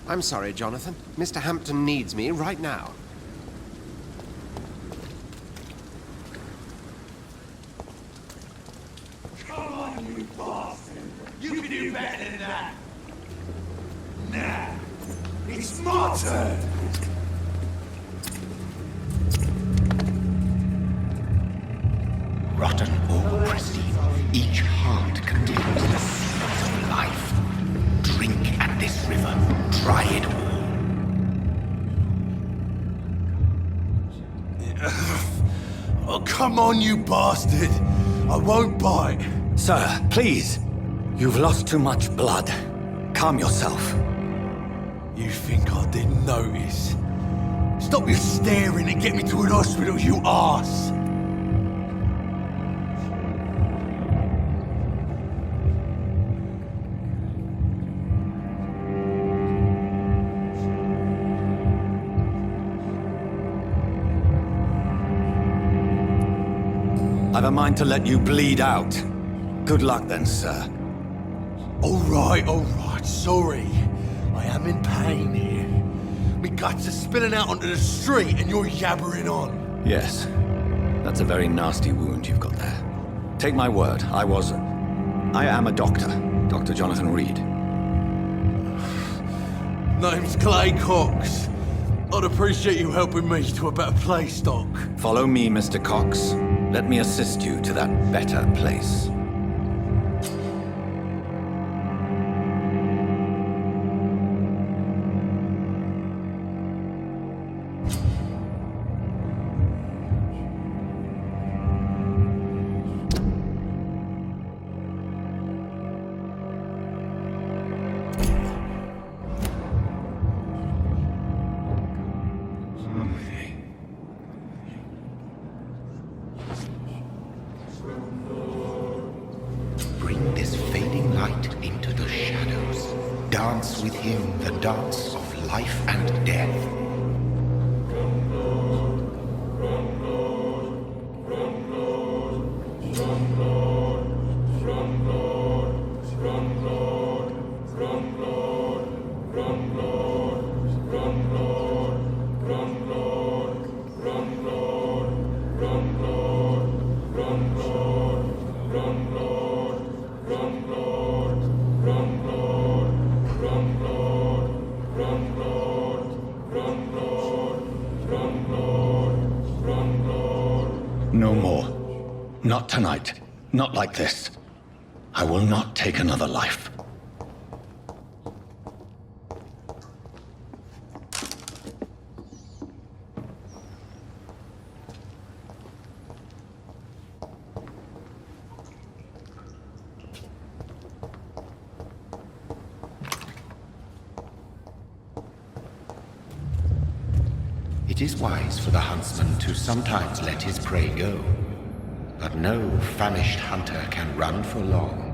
I'm sorry, Jonathan. Mr. Hampton needs me right now. Come on, you bastard! You can do better than that! Nah, it's my turn! Rotten or pristine, each heart contains the seeds of life. Drink at this river, try it all. Oh, come on, you bastard! I won't bite! Sir, please. You've lost too much blood. Calm yourself. You think I didn't notice? Stop your staring and get me to an hospital, you arse! I've a mind to let you bleed out. Good luck then, sir. All right, sorry. I am in pain here. Me guts are spilling out onto the street and you're yabbering on. Yes. That's a very nasty wound you've got there. Take my word, I am a doctor. Dr. Jonathan Reed. Name's Clay Cox. I'd appreciate you helping me to a better place, Doc. Follow me, Mr. Cox. Let me assist you to that better place. Bring this fading light into the shadows. Dance with him the dance of life and death. No more. Not tonight. Not like this. I will not take another life. It is wise for the huntsman to sometimes let his prey go, but no famished hunter can run for long.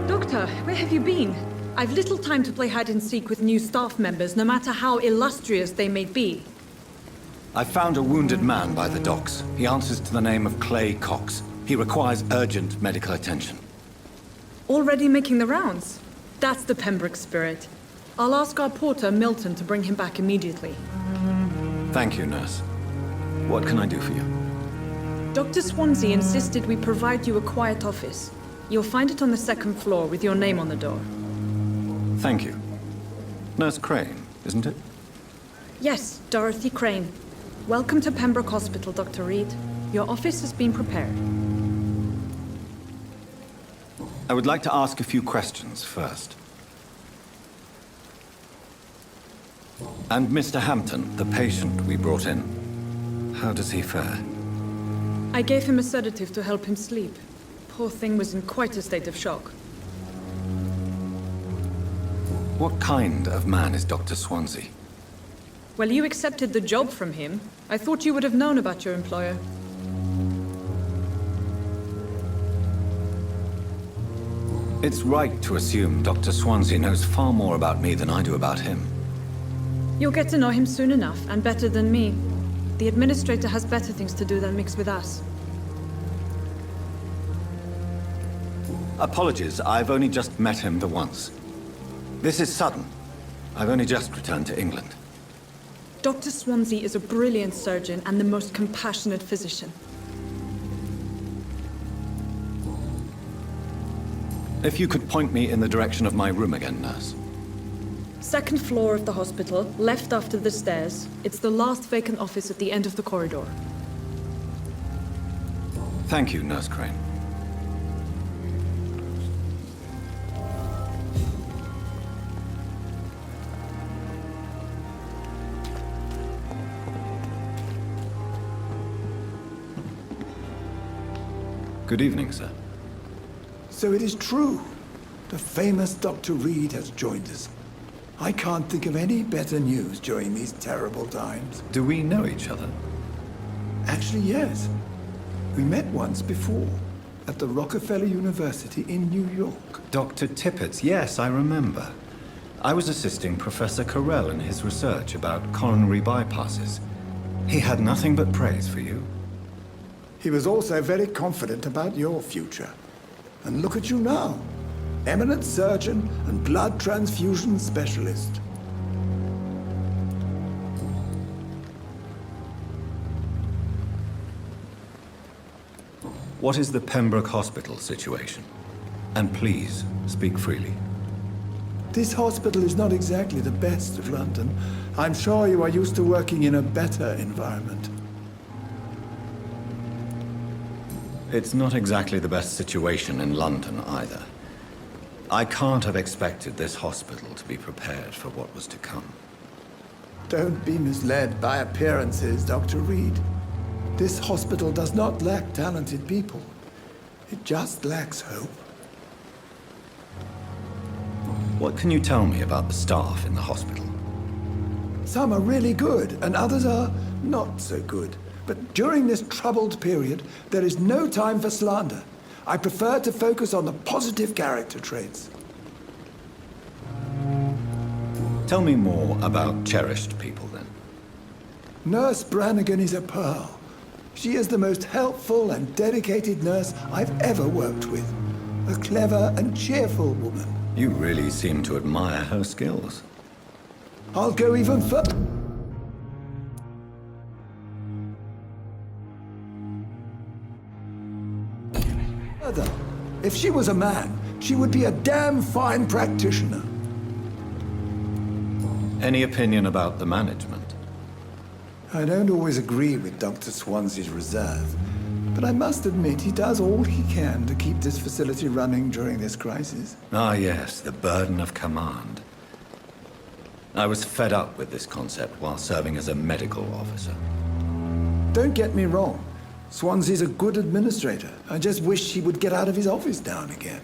Doctor, where have you been? I've little time to play hide and seek with new staff members, no matter how illustrious they may be. I found a wounded man by the docks. He answers to the name of Clay Cox. He requires urgent medical attention. Already making the rounds? That's the Pembroke spirit. I'll ask our porter, Milton, to bring him back immediately. Thank you, nurse. What can I do for you? Dr. Swansea insisted we provide you a quiet office. You'll find it on the second floor with your name on the door. Thank you. Nurse Crane, isn't it? Yes, Dorothy Crane. Welcome to Pembroke Hospital, Dr. Reed. Your office has been prepared. I would like to ask a few questions first. And Mr. Hampton, the patient we brought in, how does he fare? I gave him a sedative to help him sleep. Poor thing was in quite a state of shock. What kind of man is Dr. Swansea? Well, you accepted the job from him. I thought you would have known about your employer. It's right to assume Dr. Swansea knows far more about me than I do about him. You'll get to know him soon enough, and better than me. The administrator has better things to do than mix with us. Apologies, I've only just met him the once. This is sudden. I've only just returned to England. Dr. Swansea is a brilliant surgeon and the most compassionate physician. If you could point me in the direction of my room again, nurse. Second floor of the hospital, left after the stairs. It's the last vacant office at the end of the corridor. Thank you, Nurse Crane. Good evening, sir. So it is true. The famous Dr. Reed has joined us. I can't think of any better news during these terrible times. Do we know each other? Actually, yes. We met once before, at the Rockefeller University in New York. Dr. Tippett's, yes, I remember. I was assisting Professor Carell in his research about coronary bypasses. He had nothing but praise for you. He was also very confident about your future. And look at you now. Eminent surgeon and blood transfusion specialist. What is the Pembroke Hospital situation? And please, speak freely. This hospital is not exactly the best of London. I'm sure you are used to working in a better environment. It's not exactly the best situation in London either. I can't have expected this hospital to be prepared for what was to come. Don't be misled by appearances, Dr. Reed. This hospital does not lack talented people. It just lacks hope. What can you tell me about the staff in the hospital? Some are really good, and others are not so good. But during this troubled period, there is no time for slander. I prefer to focus on the positive character traits. Tell me more about cherished people, then. Nurse Brannigan is a pearl. She is the most helpful and dedicated nurse I've ever worked with. A clever and cheerful woman. You really seem to admire her skills. I'll go even further. If she was a man, she would be a damn fine practitioner. Any opinion about the management? I don't always agree with Dr. Swansea's reserve, but I must admit he does all he can to keep this facility running during this crisis. Ah, yes, the burden of command. I was fed up with this concept while serving as a medical officer. Don't get me wrong. Swansea's a good administrator. I just wish he would get out of his office now and again.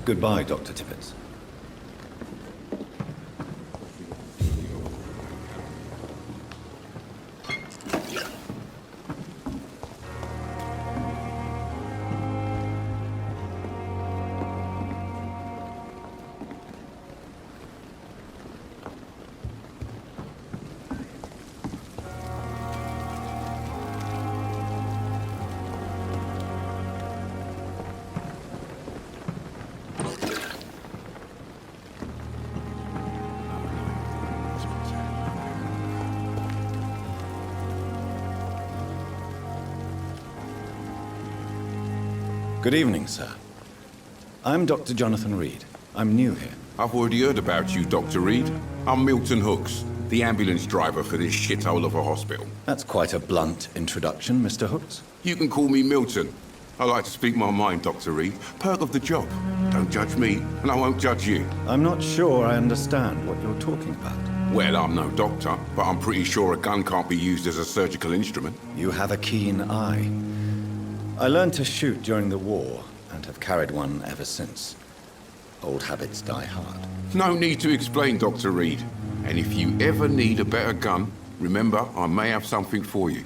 Goodbye, Dr. Tippett. Good evening, sir. I'm Dr. Jonathan Reed. I'm new here. I've already heard about you, Dr. Reed. I'm Milton Hooks, the ambulance driver for this shithole of a hospital. That's quite a blunt introduction, Mr. Hooks. You can call me Milton. I like to speak my mind, Dr. Reed. Perk of the job. Don't judge me, and I won't judge you. I'm not sure I understand what you're talking about. Well, I'm no doctor, but I'm pretty sure a gun can't be used as a surgical instrument. You have a keen eye. I learned to shoot during the war, and have carried one ever since. Old habits die hard. No need to explain, Dr. Reed. And if you ever need a better gun, remember, I may have something for you.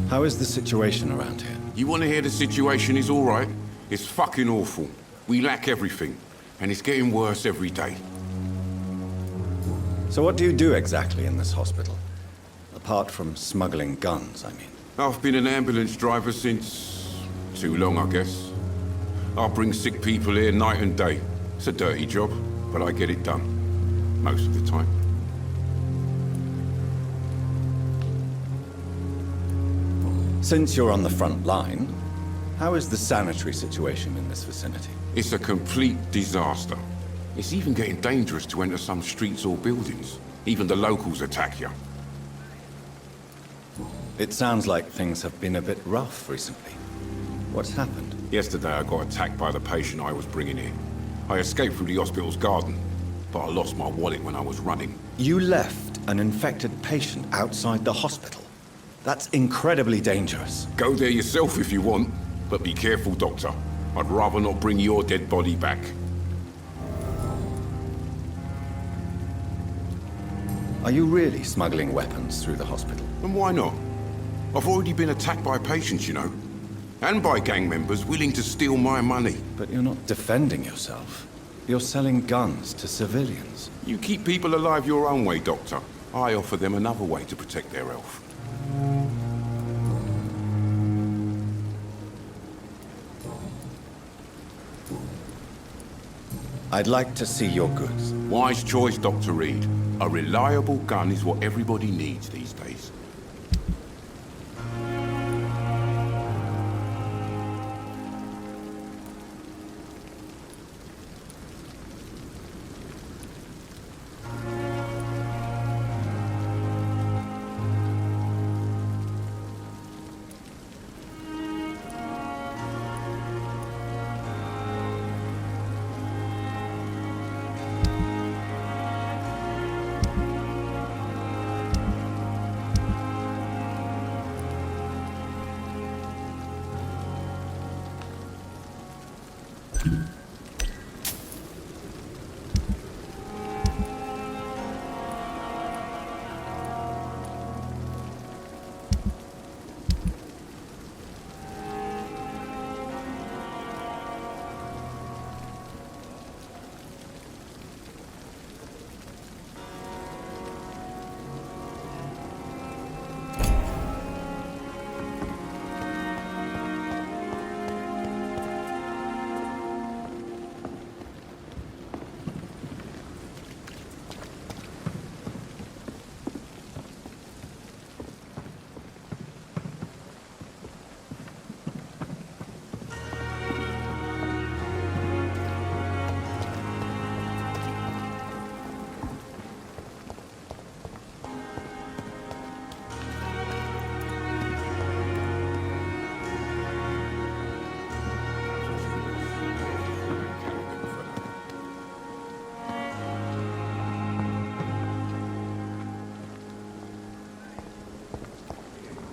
How is the situation around here? You want to hear the situation is all right? It's fucking awful. We lack everything, and it's getting worse every day. So what do you do exactly in this hospital? Apart from smuggling guns, I mean. I've been an ambulance driver since... too long, I guess. I bring sick people here night and day. It's a dirty job, but I get it done. Most of the time. Since you're on the front line, how is the sanitary situation in this vicinity? It's a complete disaster. It's even getting dangerous to enter some streets or buildings. Even the locals attack you. It sounds like things have been a bit rough recently. What's happened? Yesterday I got attacked by the patient I was bringing in. I escaped through the hospital's garden, but I lost my wallet when I was running. You left an infected patient outside the hospital? That's incredibly dangerous. Go there yourself if you want, but be careful, Doctor. I'd rather not bring your dead body back. Are you really smuggling weapons through the hospital? And why not? I've already been attacked by patients, you know. And by gang members willing to steal my money. But you're not defending yourself. You're selling guns to civilians. You keep people alive your own way, Doctor. I offer them another way to protect their health. I'd like to see your goods. Wise choice, Dr. Reed. A reliable gun is what everybody needs these days.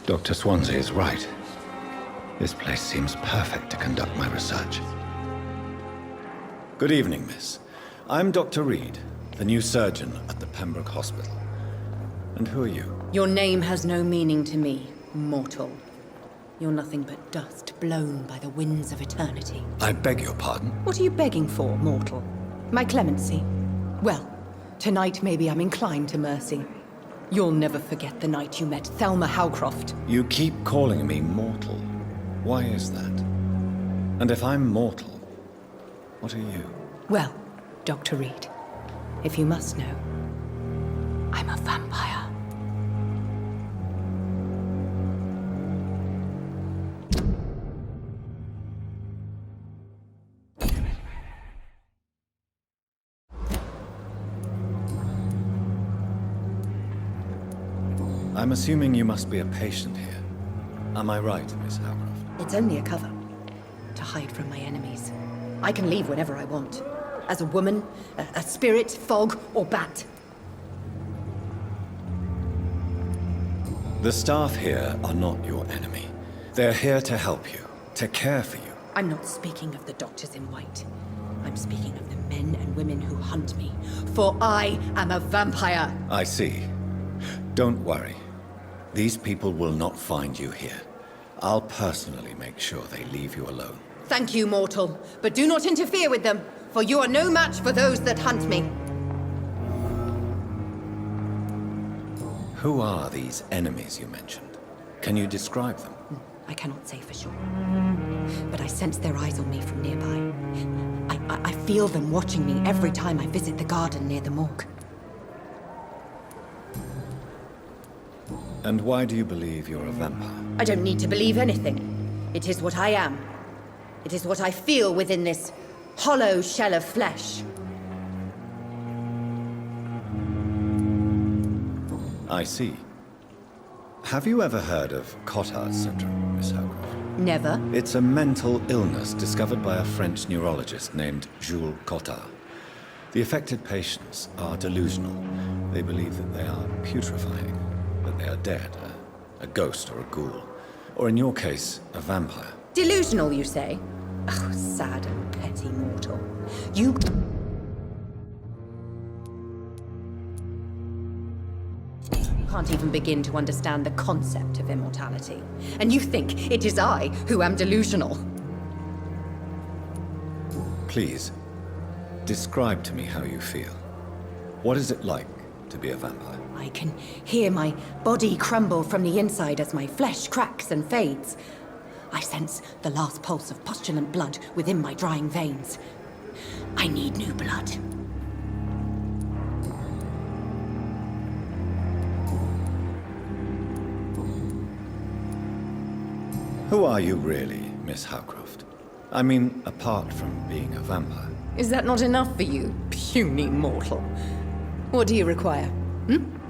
Dr. Swansea is right. This place seems perfect to conduct my research. Good evening, miss. I'm Dr. Reed, the new surgeon at the Pembroke Hospital. And who are you? Your name has no meaning to me, mortal. You're nothing but dust blown by the winds of eternity. I beg your pardon? What are you begging for, mortal? My clemency? Well, tonight maybe I'm inclined to mercy. You'll never forget the night you met Thelma Howcroft. You keep calling me mortal. Why is that? And if I'm mortal, what are you? Well, Dr. Reed, if you must know, I'm a vampire. I'm assuming you must be a patient here. Am I right, Miss Howcroft? It's only a cover. To hide from my enemies. I can leave whenever I want. As a woman, a spirit, fog, or bat. The staff here are not your enemy. They're here to help you, to care for you. I'm not speaking of the doctors in white. I'm speaking of the men and women who hunt me. For I am a vampire! I see. Don't worry. These people will not find you here. I'll personally make sure they leave you alone. Thank you, mortal. But do not interfere with them, for you are no match for those that hunt me. Who are these enemies you mentioned? Can you describe them? I cannot say for sure. But I sense their eyes on me from nearby. I feel them watching me every time I visit the garden near the morgue. And why do you believe you're a vampire? I don't need to believe anything. It is what I am. It is what I feel within this hollow shell of flesh. I see. Have you ever heard of Cotard's syndrome, Miss Howcroft? Never. It's a mental illness discovered by a French neurologist named Jules Cotard. The affected patients are delusional. They believe that they are putrefying, that they are dead, a ghost or a ghoul. Or in your case, a vampire. Delusional, you say? Oh, sad and petty mortal. You... can't even begin to understand the concept of immortality. And you think it is I who am delusional. Please, describe to me how you feel. What is it like to be a vampire? I can hear my body crumble from the inside as my flesh cracks and fades. I sense the last pulse of postulant blood within my drying veins. I need new blood. Who are you really, Miss Howcroft? I mean, apart from being a vampire. Is that not enough for you, puny mortal? What do you require?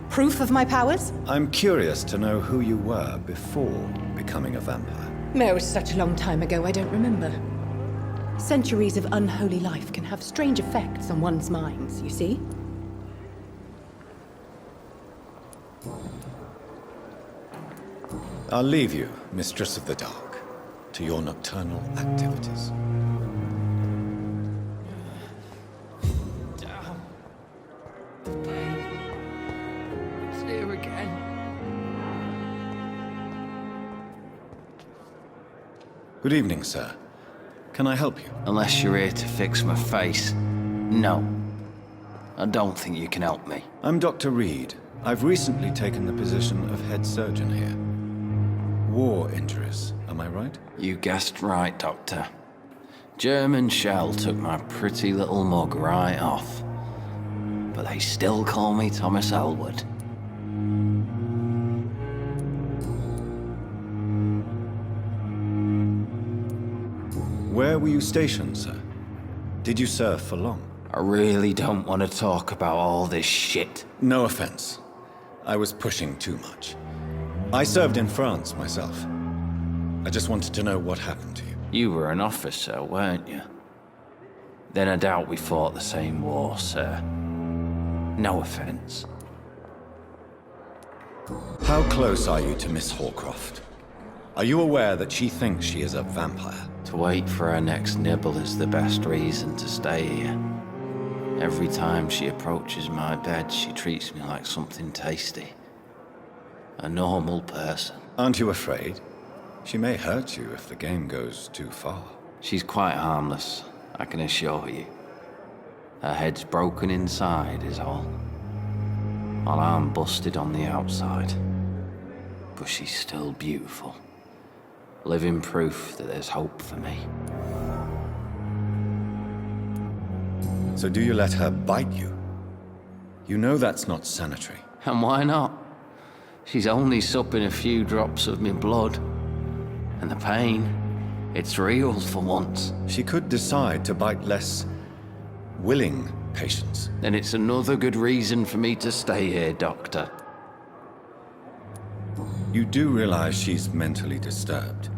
Proof of my powers? I'm curious to know who you were before becoming a vampire. No, it's such a long time ago, I don't remember. Centuries of unholy life can have strange effects on one's minds, you see? I'll leave you, Mistress of the Dark, to your nocturnal activities. It's here again. Good evening, sir. Can I help you? Unless you're here to fix my face. No. I don't think you can help me. I'm Dr. Reed. I've recently taken the position of head surgeon here. War injuries, am I right? You guessed right, Doctor. German shell took my pretty little mug right off. But they still call me Thomas Elwood. Where were you stationed, sir? Did you serve for long? I really don't want to talk about all this shit. No offense. I was pushing too much. I served in France myself. I just wanted to know what happened to you. You were an officer, weren't you? Then I doubt we fought the same war, sir. No offense. How close are you to Miss Hawcroft? Are you aware that she thinks she is a vampire? To wait for her next nibble is the best reason to stay here. Every time she approaches my bed, she treats me like something tasty. A normal person. Aren't you afraid? She may hurt you if the game goes too far. She's quite harmless, I can assure you. Her head's broken inside is all. While I'm busted on the outside. But she's still beautiful. Living proof that there's hope for me. So do you let her bite you? You know that's not sanitary. And why not? She's only supping a few drops of me blood. And the pain, it's real for once. She could decide to bite less willing patients. Then it's another good reason for me to stay here, Doctor. You do realize she's mentally disturbed.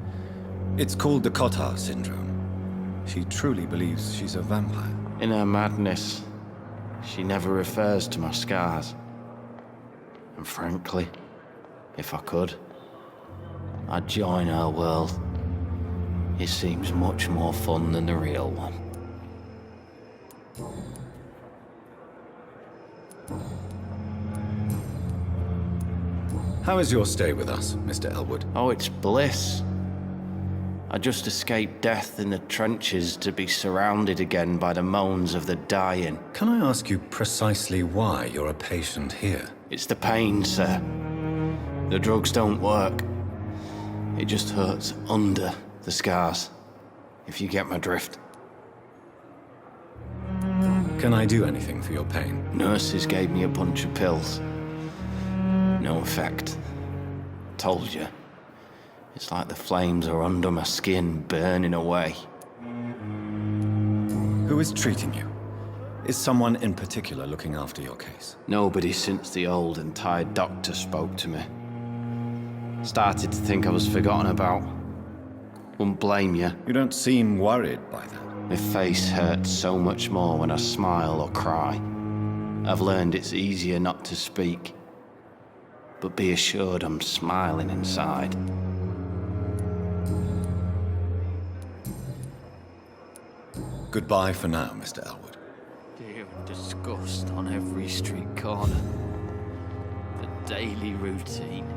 It's called the Cotar syndrome. She truly believes she's a vampire. In her madness, she never refers to my scars. And frankly, if I could, I'd join her world. It seems much more fun than the real one. How is your stay with us, Mr. Elwood? Oh, it's bliss. I just escaped death in the trenches to be surrounded again by the moans of the dying. Can I ask you precisely why you're a patient here? It's the pain, sir. The drugs don't work. It just hurts under the scars, if you get my drift. Can I do anything for your pain? Nurses gave me a bunch of pills. No effect. Told you. It's like the flames are under my skin, burning away. Who is treating you? Is someone in particular looking after your case? Nobody since the old and tired doctor spoke to me. Started to think I was forgotten about. Wouldn't blame you. You don't seem worried by that. My face hurts so much more when I smile or cry. I've learned it's easier not to speak. But be assured I'm smiling inside. Goodbye for now, Mr. Elwood. Fear and disgust on every street corner. The daily routine.